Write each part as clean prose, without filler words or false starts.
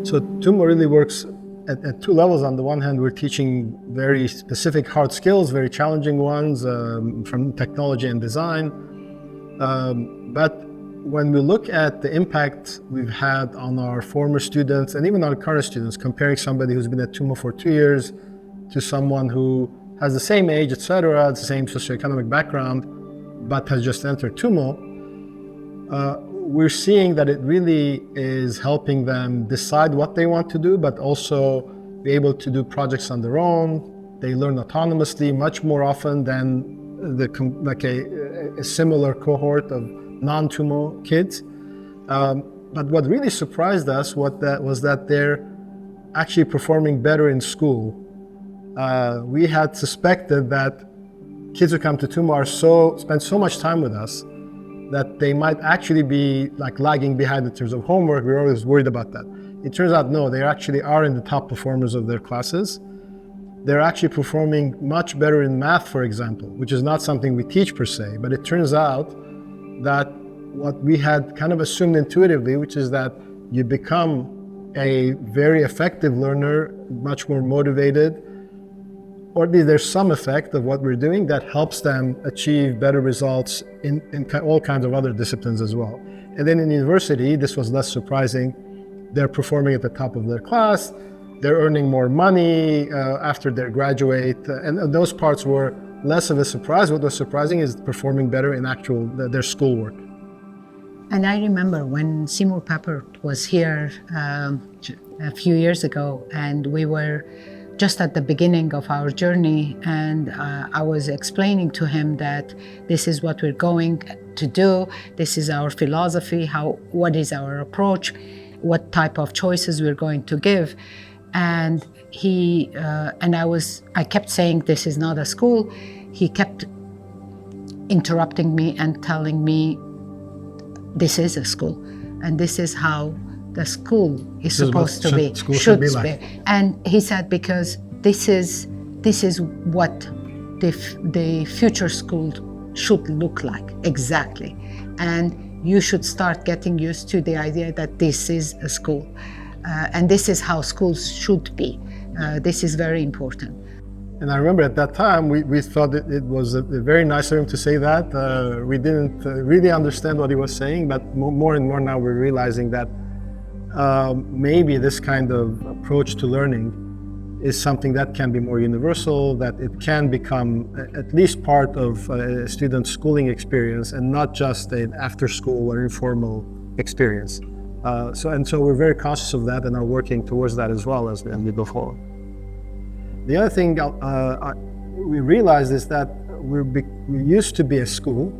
So TUMO really works at two levels. On the one hand, we're teaching very specific hard skills, very challenging ones from technology and design. But when we look at the impact we've had on our former students and even our current students, comparing somebody who's been at TUMO for 2 years to someone who has the same age, etc., the same socioeconomic background, but has just entered TUMO, we're seeing that it really is helping them decide what they want to do, but also be able to do projects on their own. They learn autonomously much more often than a similar cohort of non-TUMO kids. But what really surprised us was that they're actually performing better in school. We had suspected that kids who come to TUMO spend so much time with us that they might actually be lagging behind in terms of homework. We're always worried about that. It turns out, no, they actually are in the top performers of their classes. They're actually performing much better in math, for example, which is not something we teach per se, but it turns out that what we had kind of assumed intuitively, which is that you become a very effective learner, much more motivated, or at least there's some effect of what we're doing that helps them achieve better results in all kinds of other disciplines as well. And then in university, this was less surprising. They're performing at the top of their class, they're earning more money after they graduate, and those parts were less of a surprise. What was surprising is performing better in their schoolwork. And I remember when Seymour Papert was here a few years ago, and we were just at the beginning of our journey, and I was explaining to him that this is what we're going to do, this is our philosophy, what is our approach, what type of choices we're going to give. And I kept saying this is not a school. He kept interrupting me and telling me this is a school, and this is how the school is supposed to be, should be like. And he said, because this is what the future school should look like, exactly. And you should start getting used to the idea that this is a school. And this is how schools should be. This is very important. And I remember at that time, we thought it was a very nice of him to say that. We didn't really understand what he was saying, but more and more now we're realizing that maybe this kind of approach to learning is something that can be more universal, that it can become at least part of a student's schooling experience and not just an after-school or informal experience. So we're very conscious of that and are working towards that as well as we go forward. The other thing we realized is that we used to be a school.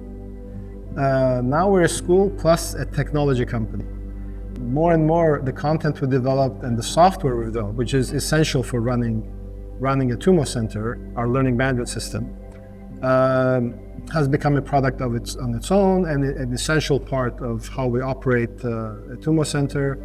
Now we're a school plus a technology company. More and more, the content we developed and the software we developed, which is essential for running a TUMO center, our learning management system, has become a product on its own and an essential part of how we operate a TUMO center.